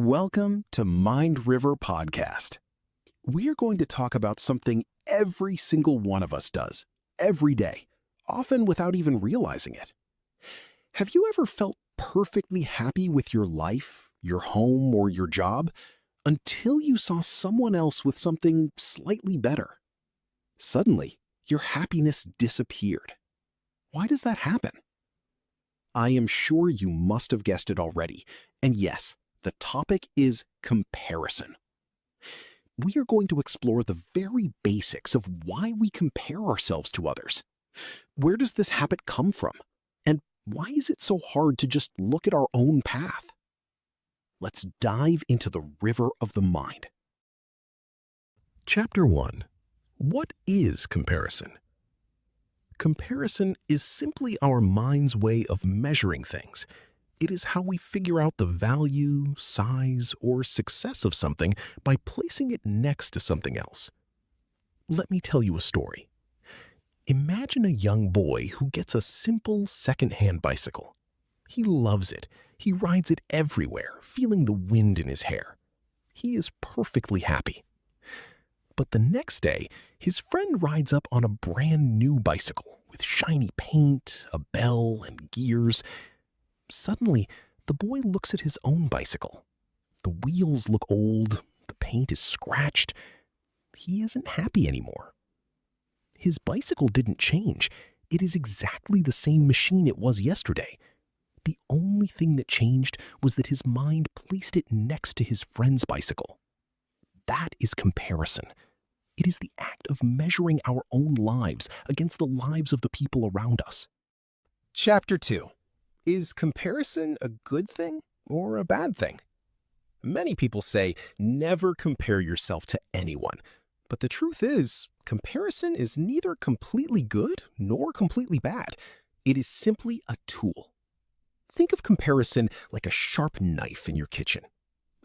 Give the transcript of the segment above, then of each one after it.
Welcome to Mind River Podcast. We are going to talk about something every single one of us does, every day, often without even realizing it. Have you ever felt perfectly happy with your life, your home, or your job until you saw someone else with something slightly better? Suddenly, your happiness disappeared. Why does that happen? I am sure you must have guessed it already, and yes, the topic is comparison. We are going to explore the very basics of why we compare ourselves to others. Where does this habit come from? And why is it so hard to just look at our own path? Let's dive into the river of the mind. Chapter 1. What is comparison? Comparison is simply our mind's way of measuring things. It is how we figure out the value, size, or success of something by placing it next to something else. Let me tell you a story. Imagine a young boy who gets a simple second-hand bicycle. He loves it. He rides it everywhere, feeling the wind in his hair. He is perfectly happy. But the next day, his friend rides up on a brand new bicycle with shiny paint, a bell, and gears. Suddenly, the boy looks at his own bicycle. The wheels look old, the paint is scratched. He isn't happy anymore. His bicycle didn't change. It is exactly the same machine it was yesterday. The only thing that changed was that his mind placed it next to his friend's bicycle. That is comparison. It is the act of measuring our own lives against the lives of the people around us. Chapter 2. Is comparison a good thing or a bad thing? Many people say never compare yourself to anyone. But the truth is, comparison is neither completely good nor completely bad. It is simply a tool. Think of comparison like a sharp knife in your kitchen.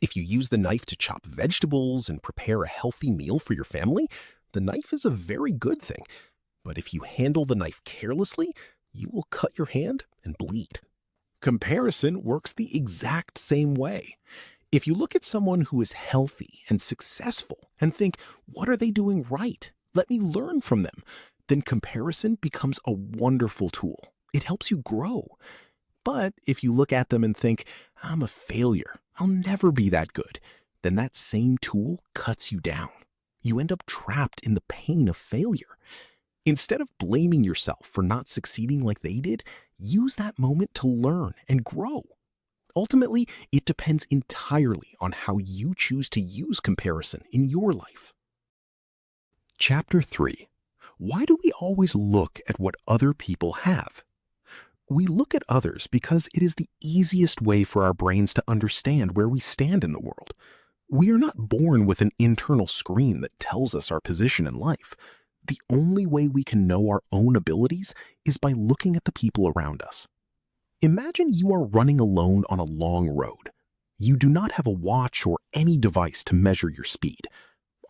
If you use the knife to chop vegetables and prepare a healthy meal for your family, the knife is a very good thing. But if you handle the knife carelessly, you will cut your hand and bleed. Comparison works the exact same way. If you look at someone who is healthy and successful and think, what are they doing right? Let me learn from them. Then comparison becomes a wonderful tool. It helps you grow. But if you look at them and think, I'm a failure, I'll never be that good, then that same tool cuts you down. You end up trapped in the pain of failure. Instead of blaming yourself for not succeeding like they did, use that moment to learn and grow. Ultimately, it depends entirely on how you choose to use comparison in your life. Chapter 3. Why do we always look at what other people have? We look at others because it is the easiest way for our brains to understand where we stand in the world. We are not born with an internal screen that tells us our position in life. The only way we can know our own abilities is by looking at the people around us. Imagine you are running alone on a long road. You do not have a watch or any device to measure your speed.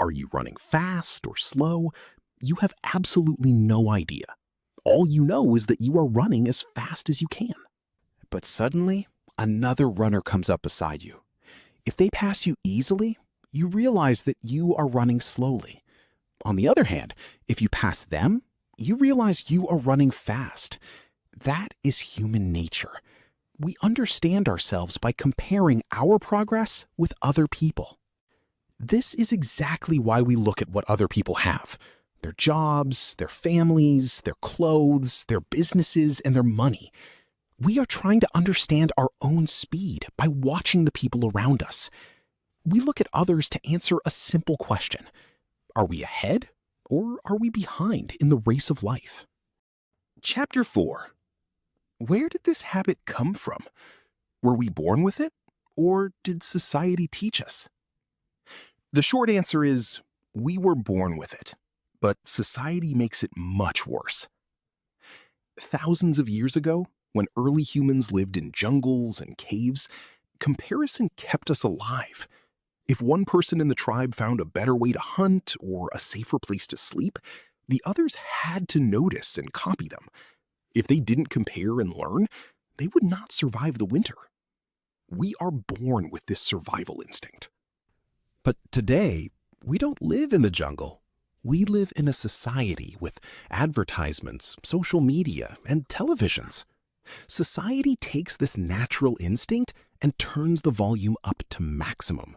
Are you running fast or slow? You have absolutely no idea. All you know is that you are running as fast as you can. But suddenly, another runner comes up beside you. If they pass you easily, you realize that you are running slowly. On the other hand, if you pass them, you realize you are running fast. That is human nature. We understand ourselves by comparing our progress with other people. This is exactly why we look at what other people have. Their jobs, their families, their clothes, their businesses, and their money. We are trying to understand our own speed by watching the people around us. We look at others to answer a simple question. Are we ahead or are we behind in the race of life? Chapter 4. Where did this habit come from? Were we born with it, or did society teach us? The short answer is, we were born with it, but society makes it much worse. Thousands of years ago, when early humans lived in jungles and caves, comparison kept us alive. If one person in the tribe found a better way to hunt or a safer place to sleep, the others had to notice and copy them. If they didn't compare and learn, they would not survive the winter. We are born with this survival instinct. But today, we don't live in the jungle. We live in a society with advertisements, social media, and televisions. Society takes this natural instinct and turns the volume up to maximum.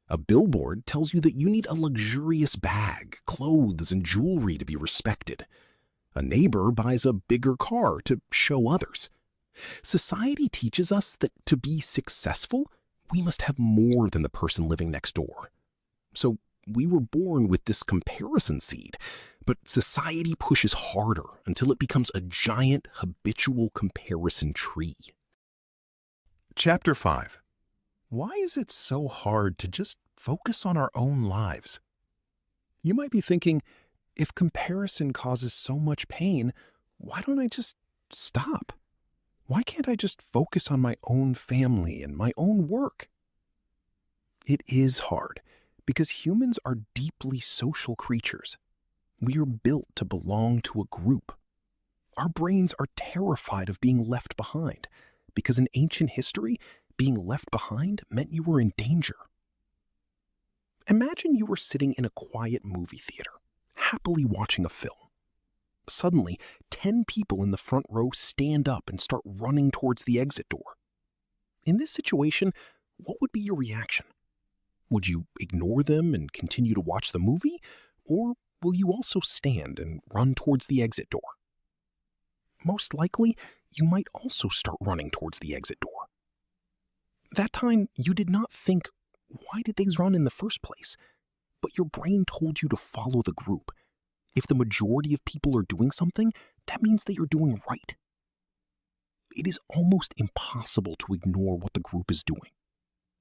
A billboard tells you that you need a luxurious bag, clothes, and jewelry to be respected. A neighbor buys a bigger car to show others. Society teaches us that to be successful, we must have more than the person living next door. So we were born with this comparison seed, but society pushes harder until it becomes a giant habitual comparison tree. Chapter 5. Why is it so hard to just focus on our own lives? You might be thinking, if comparison causes so much pain, why don't I just stop? Why can't I just focus on my own family and my own work? It is hard because humans are deeply social creatures. We are built to belong to a group. Our brains are terrified of being left behind because in ancient history, being left behind meant you were in danger. Imagine you were sitting in a quiet movie theater, happily watching a film. Suddenly, 10 people in the front row stand up and start running towards the exit door. In this situation, what would be your reaction? Would you ignore them and continue to watch the movie? Or will you also stand and run towards the exit door? Most likely, you might also start running towards the exit door. That time, you did not think, why did they run in the first place? But your brain told you to follow the group. If the majority of people are doing something, that means that you're doing right. It is almost impossible to ignore what the group is doing.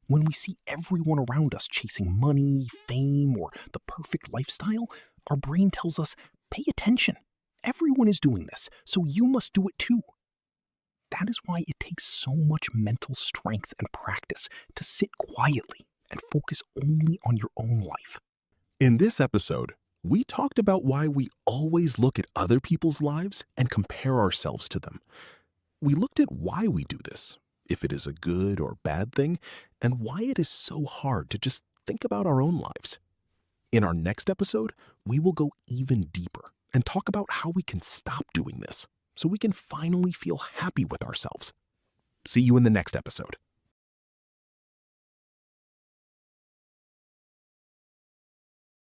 When we see everyone around us chasing money, fame, or the perfect lifestyle, our brain tells us, pay attention. Everyone is doing this, so you must do it too. That is why it takes so much mental strength and practice to sit quietly and focus only on your own life. In this episode, we talked about why we always look at other people's lives and compare ourselves to them. We looked at why we do this, if it is a good or bad thing, and why it is so hard to just think about our own lives. In our next episode, we will go even deeper and talk about how we can stop doing this so we can finally feel happy with ourselves. See you in the next episode.